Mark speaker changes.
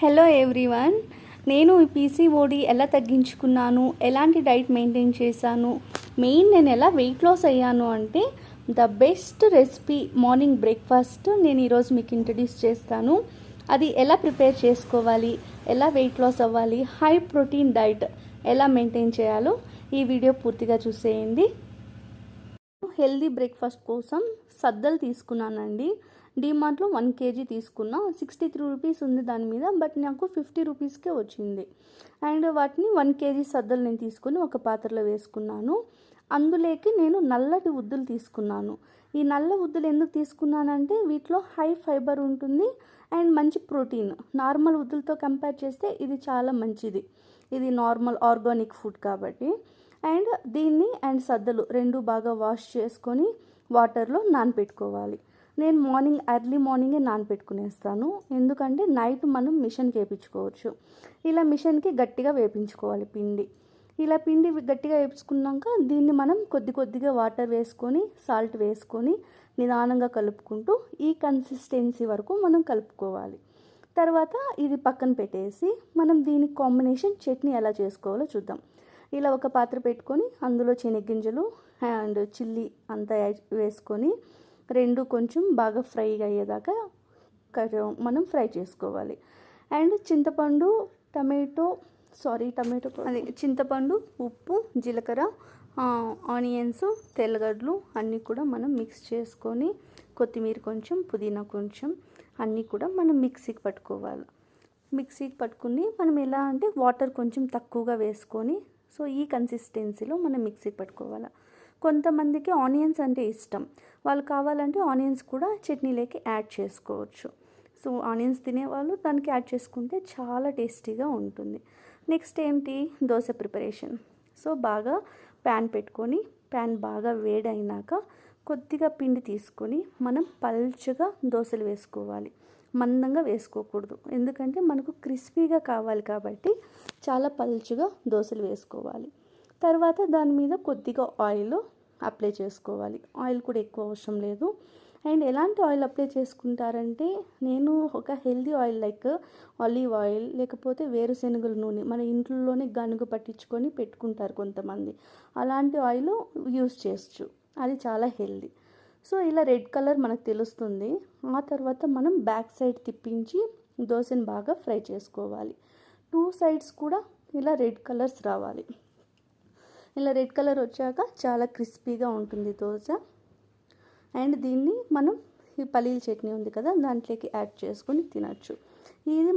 Speaker 1: Hello everyone, నేను ఈ PCOD ఎలా తగ్గించుకున్నాను, ఎలాంటి డైట్ మెయింటైన్ చేశాను, నేను ఎలా వెయిట్ లాస్ అయ్యాను అంటే the best recipe morning breakfast నేను ఈరోజు మీకు ఇంట్రడ్యూస్ చేస్తాను. అది ఎలా ప్రిపేర్ చేసుకోవాలి, ఎలా వెయిట్ లాస్ అవ్వాలి, హై ప్రోటీన్ డైట్ ఎలా మెయింటైన్ చేయాలో ఈ వీడియో పూర్తిగా చూసేయండి. హెల్దీ బ్రేక్ఫాస్ట్ కోసం సద్దలు తీసుకున్నానండి. డీమార్ట్లో 1 kg తీసుకున్నా. 63 రూపీస్ ఉంది దాని మీద, బట్ నాకు 50 రూపీస్కే వచ్చింది. అండ్ వాటిని 1 kg సద్దలు నేను తీసుకొని ఒక పాత్రలో వేసుకున్నాను. అందులోకి నేను నల్లటి ఉద్దులు తీసుకున్నాను. ఈ నల్ల ఉద్దులు ఎందుకు తీసుకున్నానంటే వీటిలో హై ఫైబర్ ఉంటుంది అండ్ మంచి ప్రోటీన్. నార్మల్ ఉద్దులతో కంపేర్ చేస్తే ఇది చాలా మంచిది. ఇది నార్మల్ ఆర్గానిక్ ఫుడ్ కాబట్టి. అండ్ దీన్ని అండ్ సద్దలు రెండు బాగా వాష్ చేసుకొని వాటర్లో నానపెట్టుకోవాలి. నేను ఎర్లీ మార్నింగే నానపెట్టుకునేస్తాను, ఎందుకంటే నైట్ మనం మిషన్కి వేయించుకోవచ్చు. ఇలా మిషన్కి గట్టిగా వేయించుకోవాలి పిండి. ఇలా పిండి గట్టిగా వేయించుకున్నాక దీన్ని మనం కొద్దిగా వాటర్ వేసుకొని సాల్ట్ వేసుకొని నిదానంగా కలుపుకుంటూ ఈ కన్సిస్టెన్సీ వరకు మనం కలుపుకోవాలి. తర్వాత ఇది పక్కన పెట్టేసి మనం దీని కాంబినేషన్ చట్నీ ఎలా చేసుకోవాలో చూద్దాం. ఇలా ఒక పాత్ర పెట్టుకొని అందులో శనగగింజలు అండ్ చిల్లీ అంతా వేసుకొని రెండు కొంచెం బాగా ఫ్రై అయ్యేదాకా మనం ఫ్రై చేసుకోవాలి. అండ్ చింతపండు, ఉప్పు, జీలకర్ర, ఆనియన్స్, తెల్లగడ్డలు అన్నీ కూడా మనం మిక్స్ చేసుకొని కొత్తిమీర కొంచెం, పుదీనా కొంచెం అన్నీ కూడా మనం మిక్సీకి పట్టుకోవాలి. మిక్సీకి పట్టుకుని మనం ఎలా అంటే వాటర్ కొంచెం తక్కువగా వేసుకొని సో ఈ కన్సిస్టెన్సీలో మనం మిక్సీకి పట్టుకోవాలి. కొంతమందికి ఆనియన్స్ అంటే ఇష్టం, వాళ్ళు కావాలంటే ఆనియన్స్ కూడా చట్నీలోకి యాడ్ చేసుకోవచ్చు. సో ఆనియన్స్ తినేవాళ్ళు దానికి యాడ్ చేసుకుంటే చాలా టేస్టీగా ఉంటుంది. నెక్స్ట్ ఏంటి, దోశ ప్రిపరేషన్. సో బాగా ప్యాన్ పెట్టుకొని ప్యాన్ బాగా వేడైనాక కొద్దిగా పిండి తీసుకొని మనం పల్చగా దోశలు వేసుకోవాలి. మందంగా వేసుకోకూడదు, ఎందుకంటే మనకు క్రిస్పీగా కావాలి కాబట్టి చాలా పల్చగా దోశలు వేసుకోవాలి. తర్వాత దాని మీద కొద్దిగా ఆయిల్ అప్లై చేసుకోవాలి. ఆయిల్ కూడా ఎక్కువ అవసరం లేదు. అండ్ ఎలాంటి ఆయిల్ అప్లై చేసుకుంటారంటే నేను ఒక healthy oil like olive oil లేకపోతే వేరుశెనగల నూనె మన ఇంట్లోనే గనుగు పట్టించుకొని పెట్టుకుంటారు కొంతమంది, అలాంటి ఆయిల్ యూస్ చేయొచ్చు. అది చాలా హెల్దీ. సో ఇలా రెడ్ కలర్ మనకు తెలుస్తుంది. ఆ తర్వాత మనం బ్యాక్ సైడ్ తిప్పించి దోశని బాగా ఫ్రై చేసుకోవాలి. 2 సైడ్స్ కూడా ఇలా రెడ్ కలర్స్ రావాలి. ఇలా రెడ్ కలర్ వచ్చాక చాలా క్రిస్పీగా ఉంటుంది దోశ. అండ్ దీన్ని మనం ఈ పల్లీల చట్నీ ఉంది కదా దాంట్లోకి యాడ్ చేసుకొని తినచ్చు. ఇది